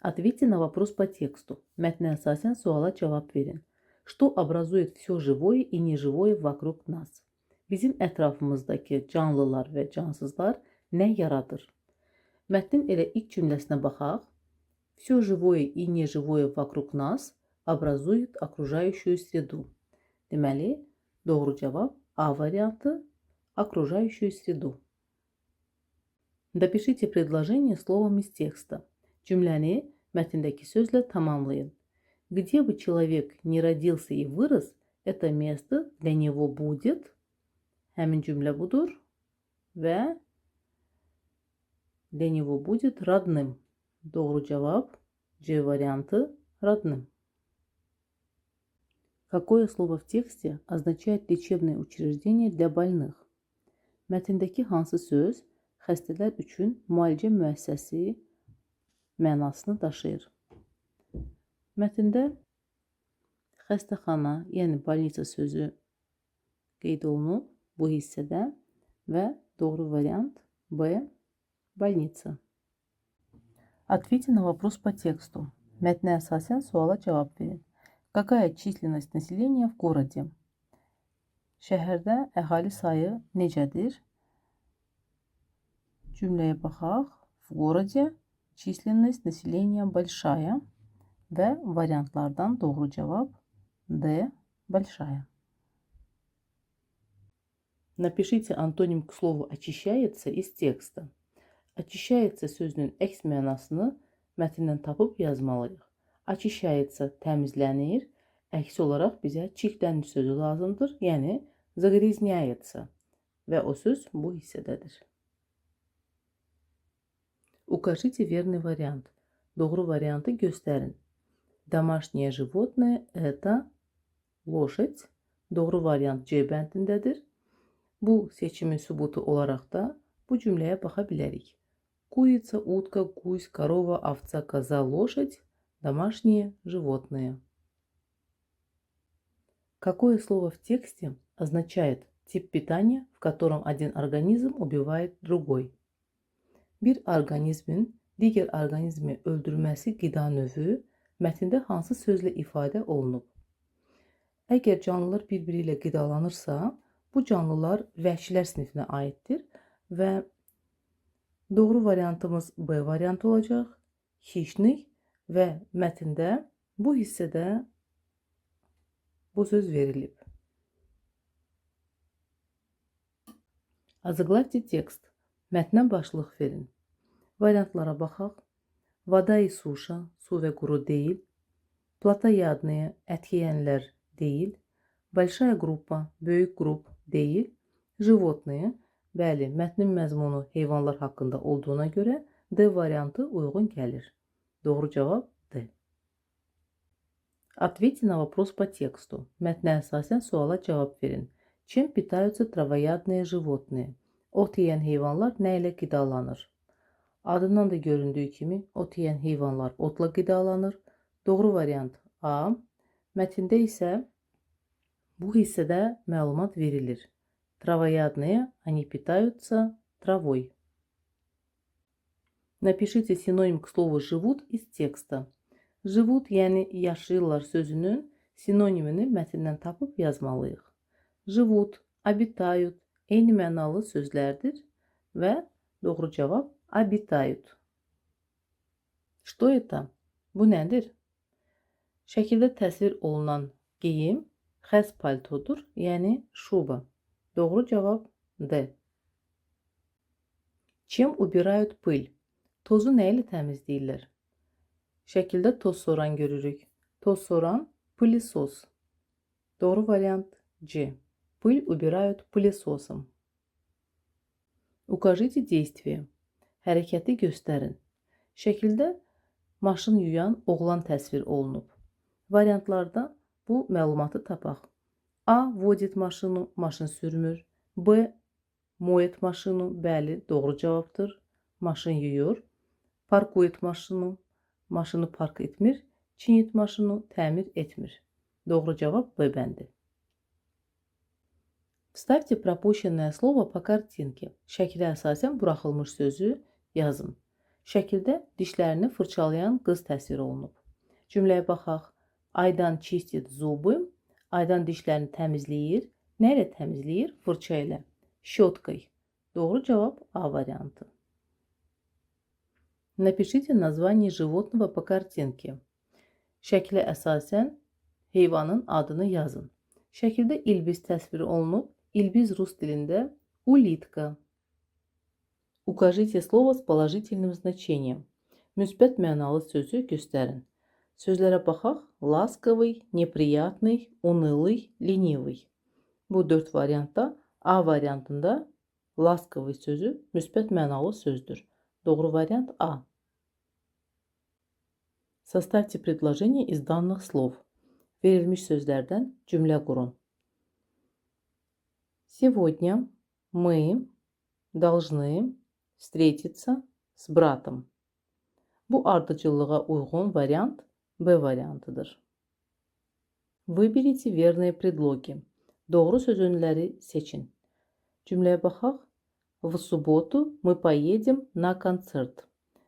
Ответьте на вопрос по тексту. Mətnə əsasən suala cavab verin. Что образует все живое и неживое вокруг нас? Bizim ətrafımızdakı canlılar və cansızlar nə yaradır? Mətnin elə ilk cümləsinə baxaq. Все живое и неживое вокруг нас образует окружающую среду. Deməli, doğru cavab A variantı окружающую среду. Допишите предложение словом из текста. Cümləni mətndəki sözlə tamamlayın. Где бы человек ни родился и вырос, это место для него будет. Həmin cümlə budur. Və для него будет родным. Doğru cevap C варианты родным. Какое слово в тексте означает лечебное учреждение для больных? Mətndəki hansı söz xəstələr üçün müalicə müəssisəsi mənasını daşıyır? Mətndə xəstəxana, yəni больница sözü qeyd olunub bu hissədə və doğru variant B больница. Ответьте на вопрос по тексту. Mətnə əsasən suala cavab verin. Какая численность населения в городе? Şəhərdə əhali sayı necədir? Cümləyə baxaq. В городе численность населения большая və variantlardan doğru cavab D большая. Напишите антоним к слову очищается из текста. Очищается sözünün əks mənasını mətndən tapıb yazmalıyıq. Очищается təmizlənir, əksi olaraq bizə çirklənir sözü lazımdır, yəni загрязняется və o söz bu hissədədir. Укажите верный вариант. Doğru variantı göstərin. Домашнее животное это лошадь. Doğru variant C bəndindədir. Bu seçimin sübutu olaraq da bu cümləyə baxa bilərik. Курица, утка, гусь, корова, овца, коза, лошадь – домашние животные. Какое слово в тексте означает тип питания, в котором один организм убивает другой? Bir orqanizmin digər orqanizmi öldürməsi qida növü mətndə hansı sözlə ifadə olunub? Əgər canlılar bir-biri ilə qidalanırsa, bu canlılar vəhşilər sinifinə aiddir və doğru variantımız B variantı olacaq. Хищник və mətndə bu hissədə bu söz verilib. Озаглавьте текст. Mətnə başlıq verin. Variantlara baxaq. Voda и суша, su və quru deyil. Platoyadные, ət yeyənlər deyil. Большая группа, böyük qrup deyil. Животные, bəli, mətnin məzmunu heyvanlar haqqında olduğuna görə D variantı uyğun gəlir. Doğru cavab D. Ответьте на вопрос по тексту. Mətnə əsasən suala cavab verin. Чем питаются травоядные животные? Ot yeyən heyvanlar nə ilə qidalanır? Adından da göründüyü kimi ot yeyən heyvanlar otla qidalanır. Doğru variant A. Mətndə isə bu hissədə məlumat verilir. Травоядные, они питаются травой. Напишите синоним к слову живут из tекста. Живут, yəni yaşayırlar sözünün sinonimini mətndən tapıb yazmalıyıq. Живут, обитают eyni mənalı sözlərdir və doğru cavab обитают. Что это? Bu nədir? Şəkildə təsvir olunan geyim xəz paltodur, yəni şuba. Doğru cavab D. Чем убирают пыль? Tozu nə ilə təmizləyirlər? Şəkildə toz soran görürük. Toz soran пылесос. Doğru variant C. Пыль убирают пылесосом. Укажите действие. Hərəkəti göstərin. Şəkildə maşın yuyan oğlan təsvir olunub. Variantlarda bu məlumatı tapaq. A. Водит maşını, maşın sürmür. B. Моет maşını, bəli, doğru cavabdır. Maşın yuyur. Parkuет maşını, maşını park etmir. Чинит maşını, təmir etmir. Doğru cavab B bəndi. Вставьте пропущенное слово по картинке. Şəkilə əsasən buraxılmış sözü yazın. Şəkildə dişlərini fırçalayan qız təsvir olunub. Cümləyə baxaq. Aydan чистит зубы. Aydan dişlərini təmizləyir. Nə ilə təmizləyir? Fırça ilə. Щеткой. Doğru cavab A variantı. Напишите название животного по kартинке. Şəklə əsasən heyvanın adını yazın. Şəkildə ilbiz təsvir olunub. İlbiz rus dilində улитка. Укажите слово с положительным значением. Müsbət mənalı sözü göstərin. Sözlərə baxaq. Ласковый, неприятный, унылый, ленивый. Bu 4 variantda A variantında ласковый sözü müsbət mənalı sözdür. Doğru variant A. Составьте предложение из данных слов. Verilmiş sözlərdən cümlə qurun. Сегодня мы должны встретиться с братом. Bu ardıcıllığa uyğun variant B variantıdır. Выберите верные предлоги. Doğru sözünləri seçin. Cümləyə baxaq. В субботу мы поедем на концерт.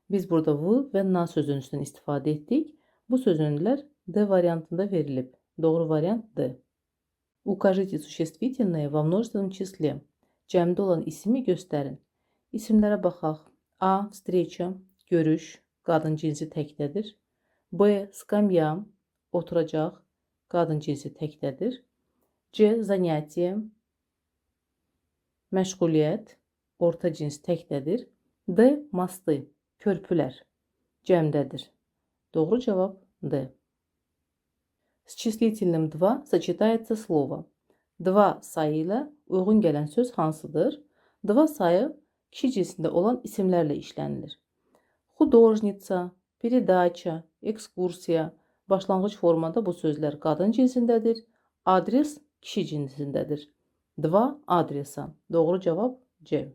Biz burada v və na sözünüzdən istifadə etdik. Bu sözünlər D variantında verilib. Doğru variant D. Укажите существительные во множественном числе. Cəmdə olan ismi göstərin. İsimlərə baxaq. A. Встреча, görüş, qadın cinsi təkdədir. B. Скамья, oturacaq, qadın cinsi təkdədir. C. Занятие, məşğuliyyət, orta cins təkdədir. D. Mastı, körpülər, cəmdədir. Doğru cavab D. С числительным 2 сочетается слово. 2 sayı ilə uyğun gələn söz hansıdır? 2 sayı kişi cinsində olan isimlərlə işlənilir. Художница, передача, ekskursiya, başlanğıc formada bu sözlər qadın cinsindədir. Adres kişi cinsindədir. 2 adresa. Doğru cavab C.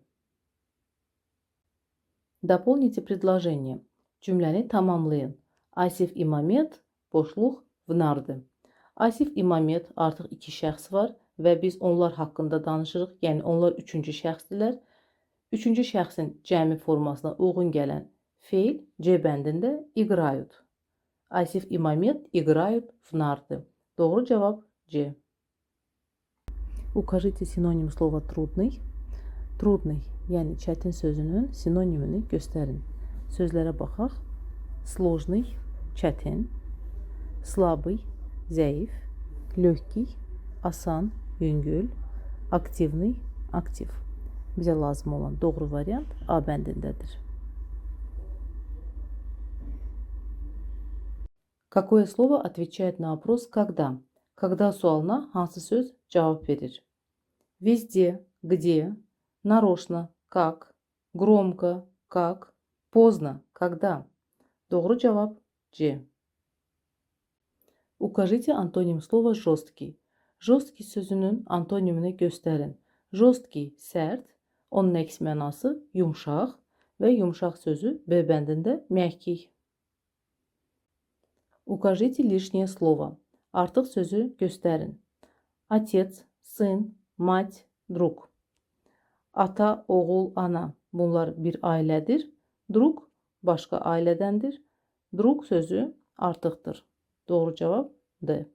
Дополните предложение. Cümləni tamamlayın. Asif и Mamet boşluq vınardı. Asif и Mamet artıq 2 şəxs var və biz onlar haqqında danışırıq. Yəni onlar 3-cü şəxsdirlər. 3-cü şəxsin cəmi formasına uyğun gələn feil C bəndində играют. Asif и Mamet играют в нарды. Doğru cavab C. Укажите синоним слова трудный. Trudный, yəni çətin sözünün sinonimini göstərin. Sözlərə baxaq. Сложный, çətin. Слабый, zəif. Lегкий, asan, yüngül. Aktivный, aktiv. Bizə lazım olan doğru variant A bəndindədir. Какое слово отвечает на вопрос «когда»? Когда sualına hansı söz cavab verir? Везде, где, нарочно, как, громко, как, поздно, когда. Doğru cavab C. Укажите антоним слова жесткий. Жесткий sözünün antonimini göstərin. Жесткий sərt, onun əks mənası yumşaq və yumşaq sözü B bəndində məhkik. Укажите лишнее слово. Artıq sözü göstərin. Отец, сын, mать, друг. Ata, oğul, ana. Bunlar bir ailədir. Друг başqa ailədəndir. Друг sözü artıqdır. Doğru cavab D.